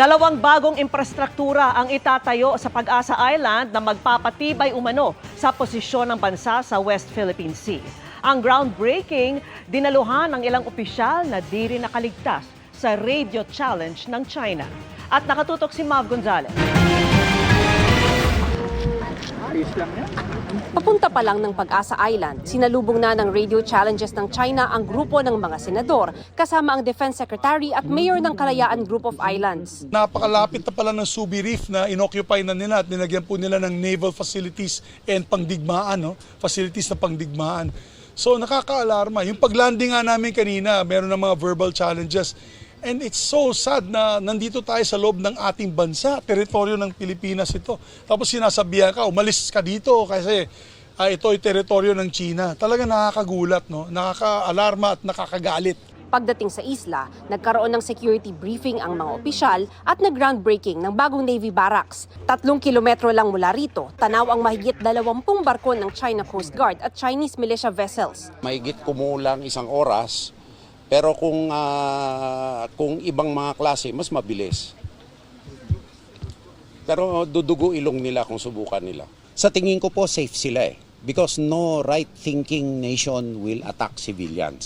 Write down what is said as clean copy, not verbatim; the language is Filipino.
Dalawang bagong infrastruktura ang itatayo sa Pag-asa Island na magpapatibay umano sa posisyon ng bansa sa West Philippine Sea. Ang groundbreaking, dinaluhan ng ilang opisyal na di rin nakaligtas sa radio challenge ng China. At nakatutok si Mav Gonzalez. Papunta pa lang ng Pag-asa Island, sinalubong na ng radio challenges ng China ang grupo ng mga senador, kasama ang Defense Secretary at Mayor ng Kalayaan Group of Islands. Napakalapit na pala ng Subi Reef na inoccupy na nila at nilagyan po nila ng naval facilities and pangdigmaan, facilities na pangdigmaan. So nakaka-alarma. Yung paglanding nga namin kanina, meron ng mga verbal challenges. And it's so sad na nandito tayo sa loob ng ating bansa, teritoryo ng Pilipinas ito. Tapos sinasabihan ka, umalis ka dito kasi ito ay teritoryo ng China. Talaga nakakagulat, no? Nakaka-alarma at nakakagalit. Pagdating sa isla, nagkaroon ng security briefing ang mga opisyal at nag-groundbreaking ng bagong Navy Barracks. 3 kilometro lang mula rito, tanaw ang mahigit 20 barko ng China Coast Guard at Chinese militia vessels. Mahigit kumulang 1 oras. Pero kung ibang mga klase, mas mabilis. Pero dudugo ilong nila kung subukan nila. Sa tingin ko po safe sila because no right-thinking nation will attack civilians.